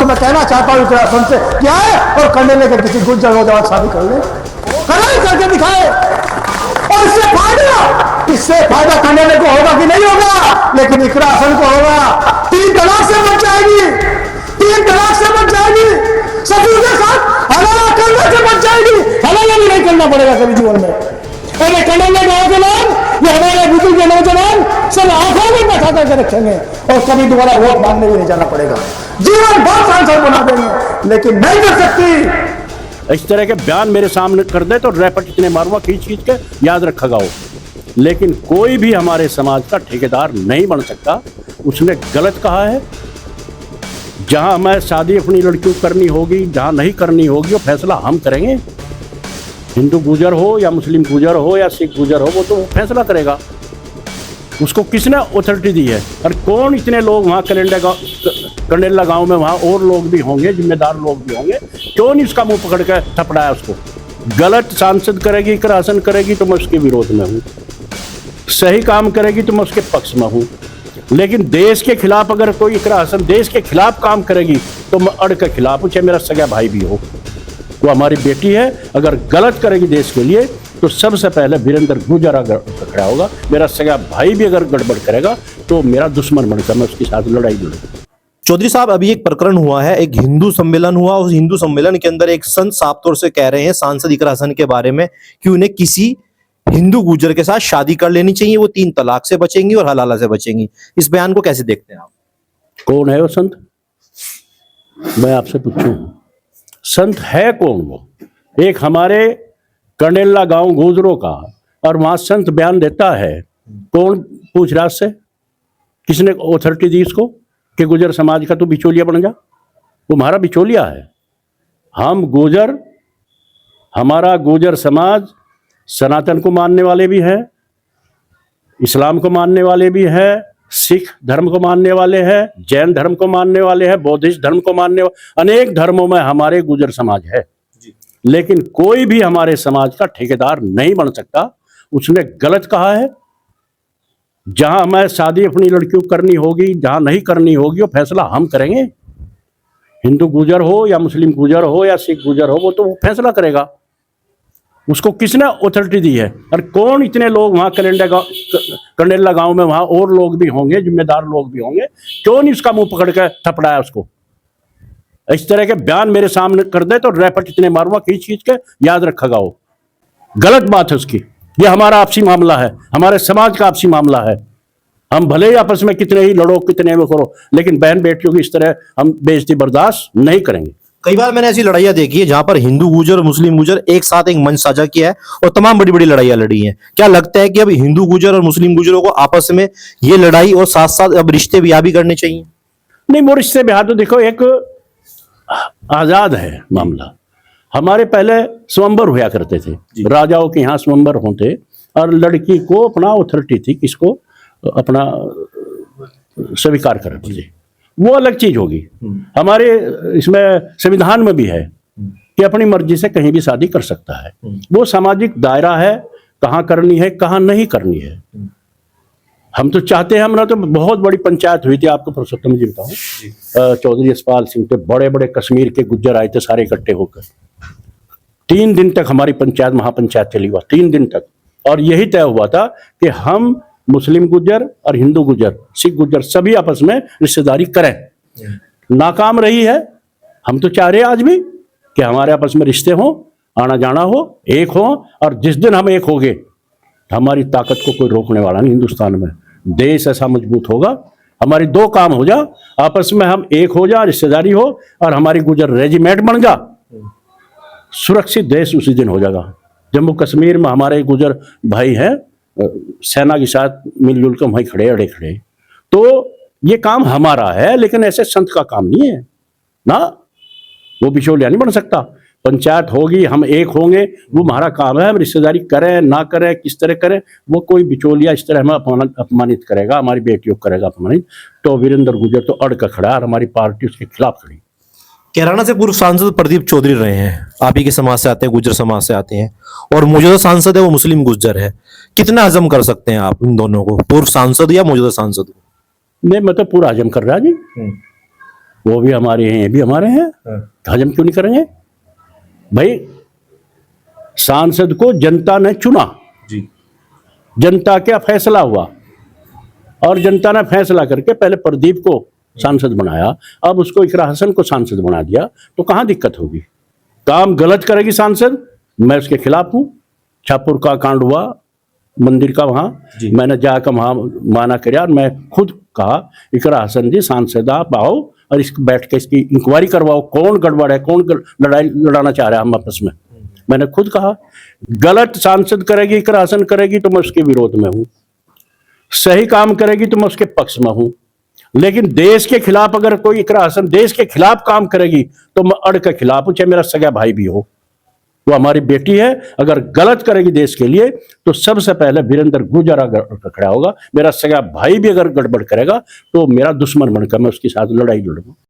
मैं कहना चाहता हूँ उत्तराखंड से क्या है, और करने लेकर किसी गुज्जर नौजवान शादी कर ले, कड़ाई करके दिखाए। और इससे फायदा करने को होगा कि नहीं होगा, लेकिन इकरा हसन को होगा। 3 तलाक से बच जाएगी, 3 तलाक से बच जाएगी, ससुर के साथ हलाला करने से बच जाएगी। हलाला भी नहीं करना पड़ेगा कभी जीवन में। अरे कनेला गाँव के लोग, ये हमारे बुजुर्ग के नौजवान सब आंखों में बैठा करके रखेंगे, और कभी दोबारा वोट मांगने भी नहीं जाना पड़ेगा। जीवन भर सांसद बना देंगे, लेकिन नहीं कर सकती। इस तरह के बयान मेरे सामने कर दे तो रैपट इतने मारूंगा खींच खींच के, याद रखेगा वो। लेकिन कोई भी हमारे समाज का ठेकेदार नहीं बन सकता। उसने गलत कहा है। जहां हमें शादी अपनी लड़कियों को करनी होगी, जहां नहीं करनी होगी, वो फैसला हम करेंगे। हिंदू गुजर हो या मुस्लिम गुजर हो या सिख गुजर हो, वो तो फैसला करेगा। उसको किसने अथॉरिटी दी है? और कौन इतने लोग वहाँ कंडेला गांव में, वहाँ और लोग भी होंगे, जिम्मेदार लोग भी होंगे, क्यों नहीं उसका मुंह पकड़ के थपड़ाया उसको? गलत सांसद करेगी, करासन करेगी तो मैं उसके विरोध में हूँ, सही काम करेगी तो मैं उसके पक्ष में हूँ। लेकिन देश के खिलाफ अगर कोई इकरासन देश के खिलाफ काम करेगी तो मैं अड़ के खिलाफ हूँ, चाहे मेरा सगा भाई भी हो। वो हमारी बेटी है, अगर गलत करेगी देश के लिए तो सबसे पहले वीरेंद्र गुजर अगर पकड़ा होगा। मेरा सगा भाई भी अगर गड़बड़ करेगा तो मेरा दुश्मन बनकर मैं उसके साथ लड़ाई लड़ूंगा। चौधरी साहब, अभी एक प्रकरण हुआ है, एक हिंदू सम्मेलन हुआ। उस हिंदू सम्मेलन के अंदर एक संत साफ तौर से कह रहे हैं सांसद इकरा हसन के बारे में कि उन्हें किसी हिंदू गुजर के साथ शादी कर लेनी चाहिए, वो 3 तलाक से बचेंगी और हलाला से बचेंगी। इस बयान को कैसे देखते हैं आप? कौन है वो संत? मैं आपसे पूछूं, संत है कौन वो? एक हमारे कंडेला गांव गुजरों का, और वहां संत बयान देता है। कौन पूछ रहा उससे? किसने अथॉरिटी दी इसको कि गुजर समाज का तू बिचौलिया बन जा? वो हमारा बिचौलिया है। हम गुजर, हमारा गुजर समाज सनातन को मानने वाले भी हैं, इस्लाम को मानने वाले भी हैं, सिख धर्म को मानने वाले हैं, जैन धर्म को मानने वाले हैं, बौद्धिस्ट धर्म को मानने वाले, अनेक धर्मों में हमारे गुजर समाज है। लेकिन कोई भी हमारे समाज का ठेकेदार नहीं बन सकता। उसने गलत कहा है। जहां हमें शादी अपनी लड़कियों को करनी होगी, जहां नहीं करनी होगी, वो फैसला हम करेंगे। हिंदू गुजर हो या मुस्लिम गुजर हो या सिख गुजर हो, वो तो फैसला करेगा। उसको किसने अथॉरिटी दी है? और कौन इतने लोग वहाँ कंडेला गांव में, वहाँ और लोग भी होंगे, जिम्मेदार लोग भी होंगे, क्यों नहीं उसका मुंह पकड़ के थपड़ाया उसको? इस तरह के बयान मेरे सामने कर दे तो रैपट इतने मारूंगा खींच खींच के, याद रखेगा वो। गलत बात है उसकी। ये हमारा आपसी मामला है, हमारे समाज का आपसी मामला है। हम भले ही आपस में कितने ही लड़ो, कितने भी करो, लेकिन बहन बेटियों की इस तरह हम बेइज्जती बर्दाश्त नहीं करेंगे। कई बार मैंने ऐसी लड़ाइयां देखी है जहां पर हिंदू गुजर और मुस्लिम गुजर एक साथ एक मंच साझा किया है और तमाम बड़ी बड़ी लड़ाइयां लड़ी हैं। क्या लगता है कि अब हिंदू गुजर और मुस्लिम गुजरों को आपस में ये लड़ाई और साथ साथ अब रिश्ते ब्याह भी करने चाहिए? नहीं, वो रिश्ते ब्याह तो देखो एक आजाद है मामला। हमारे पहले स्वयंवर हुआ करते थे, राजाओं के यहाँ स्वयंवर होते, और लड़की को अपना अथॉरिटी थी, किसको अपना स्वीकार करते थे। वो अलग चीज होगी। हमारे इसमें संविधान में भी है कि अपनी मर्जी से कहीं भी शादी कर सकता है। वो सामाजिक दायरा है, कहाँ करनी है कहाँ नहीं करनी है। हम तो चाहते हैं, हमारा तो बहुत बड़ी पंचायत हुई थी, आपको पुरुषोत्तम जी बताऊं, चौधरी यशपाल सिंह थे, बड़े बड़े कश्मीर के गुज्जर आए थे सारे इकट्ठे होकर। 3 दिन तक हमारी पंचायत महापंचायत चली हुआ, 3 दिन तक। और यही तय हुआ था कि हम मुस्लिम गुज्जर और हिंदू गुज्जर, सिख गुज्जर सभी आपस में रिश्तेदारी करें। नाकाम रही है। हम तो चाह रहे हैं आज भी कि हमारे आपस में रिश्ते हों, आना जाना हो, एक हो। और जिस दिन हम एक होंगे, हमारी ताकत को कोई रोकने वाला नहीं हिंदुस्तान में। देश ऐसा मजबूत होगा, हमारी 2 काम हो जा, आपस में हम एक हो जा, रिश्तेदारी हो, और हमारी गुजर रेजिमेंट बन जा, सुरक्षित देश उसी दिन हो जाएगा। जम्मू कश्मीर में हमारे गुजर भाई हैं, सेना के साथ मिलजुल कर वहीं खड़े अड़े खड़े। तो ये काम हमारा है, लेकिन ऐसे संत का काम नहीं है ना। वो बिचौलिया नहीं बन सकता। पंचायत होगी, हम एक होंगे, वो हमारा काम है। हम रिश्तेदारी करें ना करें, किस तरह करें, वो कोई बिचौलिया इस तरह हमें अपमानित करेगा, हमारी बेटियों को करेगा अपमानित, तो वीरेंद्र गुजर तो अड़ कर खड़ा है और हमारी पार्टी उसके खिलाफ खड़ी। कैराना से पूर्व सांसद प्रदीप चौधरी रहे हैं, आप ही के समाज से आते हैं, गुजर समाज से आते हैं, और मौजूदा सांसद है वो मुस्लिम गुज्जर है। कितना हजम कर सकते हैं आप इन दोनों को, पूर्व सांसद या मौजूदा सांसद को? नहीं, मैं तो पूरा हजम कर रहा जी। वो भी हमारे हैं, ये भी हमारे हैं, हजम क्यों नहीं करेंगे भाई? सांसद को जनता ने चुना जी। जनता का फैसला हुआ और जनता ने फैसला करके पहले प्रदीप को सांसद बनाया, अब उसको इकरा हसन को सांसद बना दिया, तो कहाँ दिक्कत होगी? काम गलत करेगी सांसद, मैं उसके खिलाफ हूँ। छापुर का कांड हुआ मंदिर का, वहाँ मैंने जाकर वहाँ माना कर, मैं खुद कहा इकरा हसन जी सांसद आप आओ और इस बैठ के इसकी इंक्वायरी करवाओ, कौन गड़बड़ है, कौन लड़ाई लड़ाना चाह रहा है हम आपस में। मैंने खुद कहा गलत सांसद करेगी इकरा हसन करेगी तो मैं उसके विरोध में हूँ, सही काम करेगी तो मैं उसके पक्ष में हूँ, लेकिन देश के खिलाफ अगर कोई इकरा हसन देश के खिलाफ काम करेगी तो मैं अड़ के खिलाफ हूँ, चाहे मेरा सगा भाई भी हो। वो हमारी बेटी है, अगर गलत करेगी देश के लिए तो सबसे पहले वीरेंद्र गुर्जर खड़ा होगा। मेरा सगा भाई भी अगर गड़बड़ करेगा तो मेरा दुश्मन बनकर मैं उसके साथ लड़ाई लड़ूंगा।